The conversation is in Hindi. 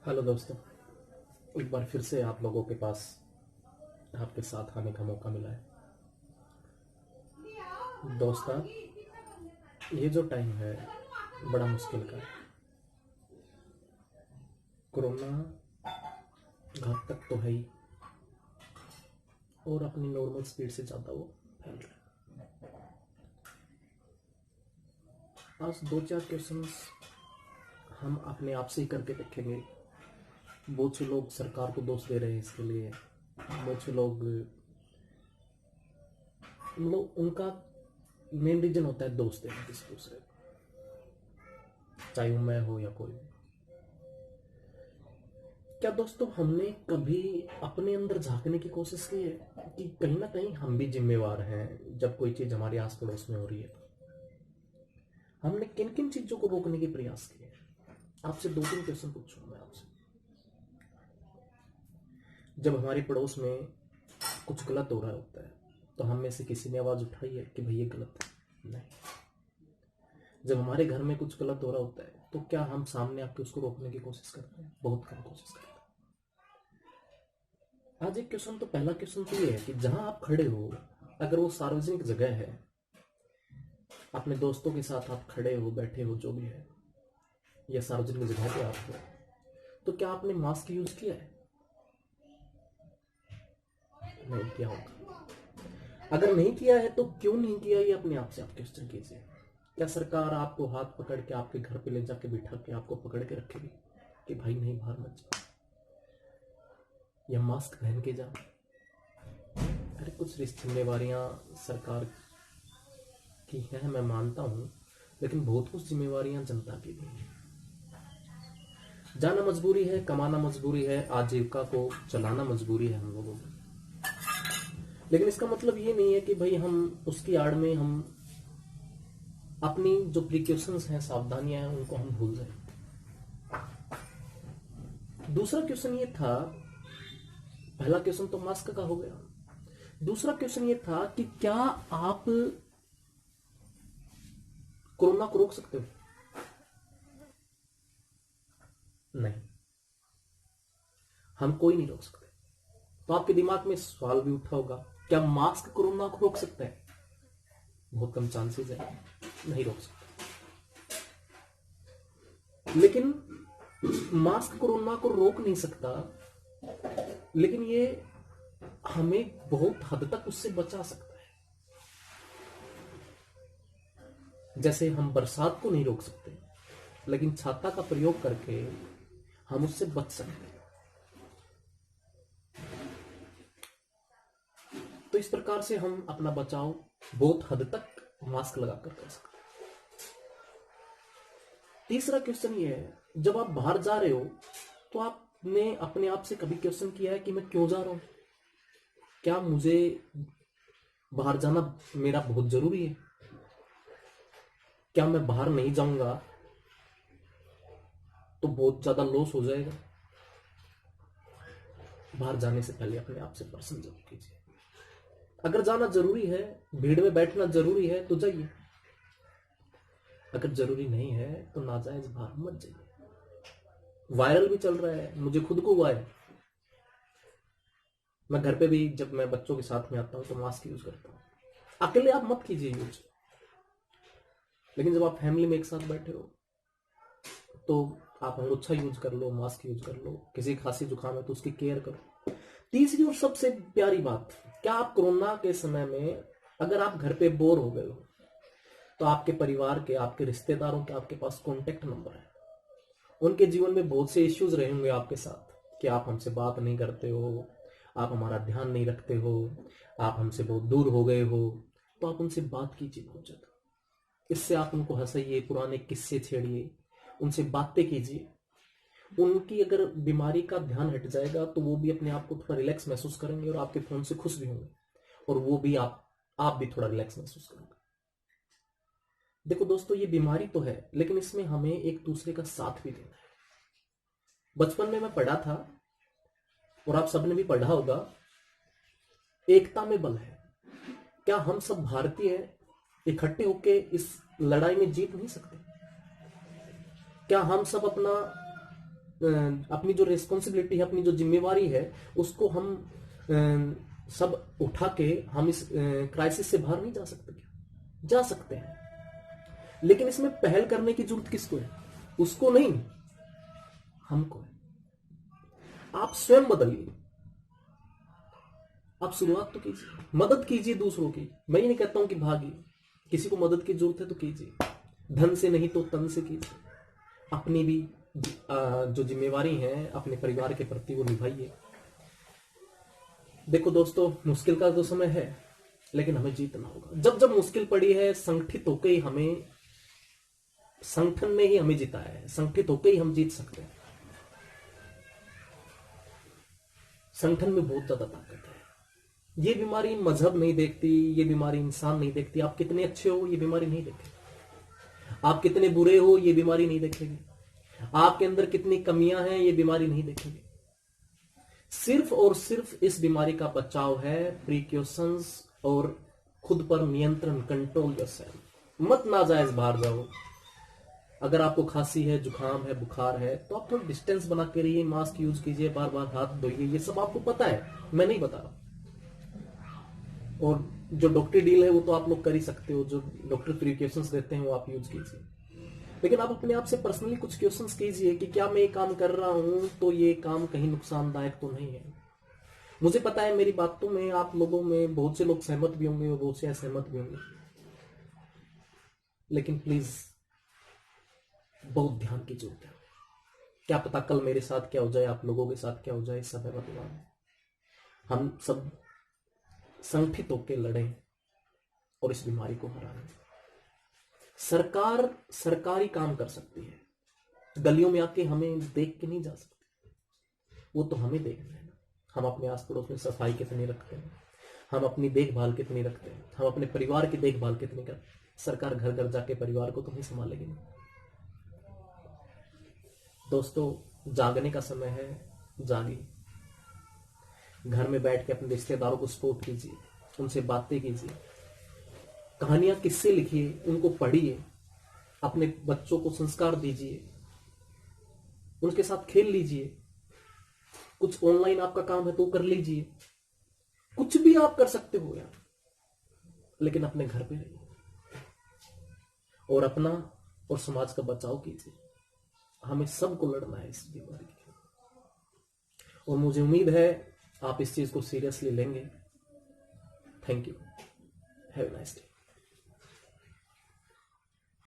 हेलो दोस्तों। एक बार फिर से आप लोगों के पास आपके साथ आने का मौका मिला है। दोस्तों, ये जो टाइम है बड़ा मुश्किल का है। कोरोना घर तक तो है ही, और अपनी नॉर्मल स्पीड से ज़्यादा वो फैल रहा है। आज दो चार क्वेश्चंस हम अपने आप से ही करके देखेंगे। बहुत से लोग सरकार को दोष दे रहे हैं इसके लिए। बहुत से लोग उनका मेन रीजन होता है दोष देना किसी दूसरे को, चाहे वो मैं हो या कोई भी। क्या दोस्तों, हमने कभी अपने अंदर झांकने की कोशिश की है कि कहीं ना कहीं हम भी जिम्मेवार हैं जब कोई चीज हमारे आस पड़ोस में हो रही है? हमने किन किन चीजों को रोकने के प्रयास किए? आपसे दो तीन क्वेश्चन पूछूंगा मैं आपसे। जब हमारे पड़ोस में कुछ गलत हो रहा होता है तो हम में से किसी ने आवाज उठाई है कि भाई ये गलत है? नहीं। जब हमारे घर में कुछ गलत हो रहा होता है तो क्या हम सामने आके उसको रोकने की कोशिश करते हैं? बहुत कम कोशिश करते हैं। आज एक क्वेश्चन, तो पहला क्वेश्चन तो ये है कि जहां आप खड़े हो, अगर वो सार्वजनिक जगह है, अपने दोस्तों के साथ आप खड़े हो, बैठे हो, जो भी है, या सार्वजनिक जगह पे आप हो, तो क्या आपने मास्क यूज किया है? नहीं किया होगा। अगर नहीं किया है तो क्यों नहीं किया, ये अपने आप से आप क्वेश्चन कीजिए। क्या सरकार आपको हाथ पकड़ के आपके घर पे ले जाके बिठा के आपको पकड़ के रखेगी कि भाई नहीं बाहर मत जा, या मास्क पहन के जा? अरे कुछ जिम्मेवारियां सरकार की हैं, मैं मानता हूं, लेकिन बहुत कुछ जिम्मेवारियां जनता की भी हैं। जाना मजबूरी है, कमाना मजबूरी है, आजीविका को चलाना मजबूरी है हम लोगों को। लेकिन इसका मतलब ये नहीं है कि भाई हम उसकी आड़ में हम अपनी जो प्रिकॉशंस हैं, सावधानियां हैं, उनको हम भूल जाए। दूसरा क्वेश्चन ये था, पहला क्वेश्चन तो मास्क का हो गया। दूसरा क्वेश्चन ये था कि क्या आप कोरोना को रोक सकते हो? नहीं, हम कोई नहीं रोक सकते। तो आपके दिमाग में सवाल भी उठा होगा, क्या मास्क कोरोना को रोक सकता है? बहुत कम चांसेस है, नहीं रोक सकता। लेकिन मास्क कोरोना को रोक नहीं सकता, लेकिन ये हमें बहुत हद तक उससे बचा सकता है। जैसे हम बरसात को नहीं रोक सकते, लेकिन छाता का प्रयोग करके हम उससे बच सकते हैं। तो इस प्रकार से हम अपना बचाव बहुत हद तक मास्क लगाकर कर सकते हैं। तीसरा क्वेश्चन ये है, जब आप बाहर जा रहे हो तो आपने अपने आप से कभी क्वेश्चन किया है कि मैं क्यों जा रहा हूं? क्या मुझे बाहर जाना मेरा बहुत जरूरी है? क्या मैं बाहर नहीं जाऊंगा तो बहुत ज्यादा लॉस हो जाएगा? बाहर जाने से पहले अपने आप से प्रश्न जरूर कीजिए। अगर जाना जरूरी है, भीड़ में बैठना जरूरी है, तो जाइए। अगर जरूरी नहीं है तो नाजायज बाहर मत जाइए। वायरल भी चल रहा है, मुझे खुद को हुआ है। मैं घर पे भी जब मैं बच्चों के साथ में आता हूं तो मास्क यूज करता हूं। अकेले आप मत कीजिए यूज, लेकिन जब आप फैमिली में एक साथ बैठे हो तो आप अंगोछा यूज कर लो, मास्क यूज कर लो। किसी खांसी जुकाम है तो उसकी केयर करो। तीसरी और सबसे प्यारी बात, क्या आप कोरोना के समय में अगर आप घर पे बोर हो गए हो तो आपके परिवार के, आपके रिश्तेदारों के आपके पास कॉन्टेक्ट नंबर है। उनके जीवन में बहुत से इश्यूज रहे होंगे आपके साथ कि आप हमसे बात नहीं करते हो, आप हमारा ध्यान नहीं रखते हो, आप हमसे बहुत दूर हो गए हो। तो आप उनसे बात कीजिए बहुत ज्यादा। इससे आप उनको हंसाइए, पुराने किस्से छेड़िए, उनसे बातें कीजिए। उनकी अगर बीमारी का ध्यान हट जाएगा तो वो भी अपने आप को थोड़ा रिलैक्स महसूस करेंगे और आपके फोन से खुश भी होंगे, और वो भी आप भी थोड़ा रिलैक्स महसूस करेंगे। देखो दोस्तों, ये बीमारी तो है, लेकिन इसमें हमें एक दूसरे का साथ भी देना है। बचपन में मैं पढ़ा था, और आप सबने भी पढ़ा होगा, एकता में बल है। क्या हम सब भारतीय इकट्ठे होकर इस लड़ाई में जीत नहीं सकते? क्या हम सब अपना अपनी जो रिस्पॉन्सिबिलिटी है, अपनी जो जिम्मेवारी है, उसको हम सब उठा के हम इस क्राइसिस से बाहर नहीं जा सकते क्या? जा सकते हैं, लेकिन इसमें पहल करने की जरूरत किसको है? उसको नहीं, हमको है। आप स्वयं बदलिए, आप शुरुआत तो कीजिए, मदद कीजिए दूसरों की। मैं ये नहीं कहता हूं कि भागिए, किसी को मदद की जरूरत है तो कीजिए, धन से नहीं तो तन से कीजिए। अपनी भी जो जिम्मेवारी है अपने परिवार के प्रति वो निभाइए। देखो दोस्तों, मुश्किल का तो समय है, लेकिन हमें जीतना होगा। जब जब मुश्किल पड़ी है, संगठित होकर ही हमें, संगठन ने ही हमें जिताया है, संगठित होकर ही हम जीत सकते हैं। संगठन में बहुत ज्यादा ताकत है। ये बीमारी मजहब नहीं देखती, ये बीमारी इंसान नहीं देखती। आप कितने अच्छे हो ये बीमारी नहीं देखेगी, आप कितने बुरे हो ये बीमारी नहीं देखेगी, आपके अंदर कितनी कमियां हैं ये बीमारी नहीं देखेगी। सिर्फ और सिर्फ इस बीमारी का बचाव है प्रिकॉशंस और खुद पर नियंत्रण, कंट्रोल योरसेल्फ। मत नाजायज बाहर जाओ। अगर आपको खांसी है, जुकाम है, बुखार है, तो आप थोड़ा डिस्टेंस बना के रहिए, मास्क यूज कीजिए, बार बार हाथ धोइए। ये सब आपको पता है, मैं नहीं बता रहा। और जो डॉक्टरी डील है वो तो आप लोग कर ही सकते हो, जो डॉक्टर प्रिकॉशंस देते हैं वो आप यूज कीजिए। लेकिन आप अपने आप से पर्सनली कुछ क्वेश्चंस कीजिए कि क्या मैं ये काम कर रहा हूं तो ये काम कहीं नुकसानदायक तो नहीं है। मुझे पता है मेरी बातों में आप लोगों में बहुत से लोग सहमत भी होंगे और बहुत से असहमत भी होंगे, लेकिन प्लीज बहुत ध्यान की जरूरत है। क्या पता कल मेरे साथ क्या हो जाए, आप लोगों के साथ क्या हो जाए, इस समय वर्तमान में हम सब संगठित होकर लड़ें और इस बीमारी को हराएं। सरकार सरकारी काम कर सकती है, गलियों में आके हमें देख के नहीं जा सकती, वो तो हमें देखना है ना। हम अपने आस पड़ोस में सफाई कितनी रखते हैं, हम अपनी देखभाल कितनी रखते हैं, हम अपने परिवार की देखभाल कितनी करते हैं। सरकार घर घर जाके परिवार को तो नहीं संभालेगी ना। दोस्तों, जागने का समय है, जागिए। घर में बैठ के अपने रिश्तेदारों को सपोर्ट कीजिए, उनसे बातें कीजिए, कहानियां किससे लिखिए, उनको पढ़िए, अपने बच्चों को संस्कार दीजिए, उनके साथ खेल लीजिए। कुछ ऑनलाइन आपका काम है तो कर लीजिए, कुछ भी आप कर सकते हो यार, लेकिन अपने घर पे रहिए और अपना और समाज का बचाव कीजिए। हमें सबको लड़ना है इस बीमारी के, और मुझे उम्मीद है आप इस चीज को सीरियसली लेंगे। Thank you, have a nice day.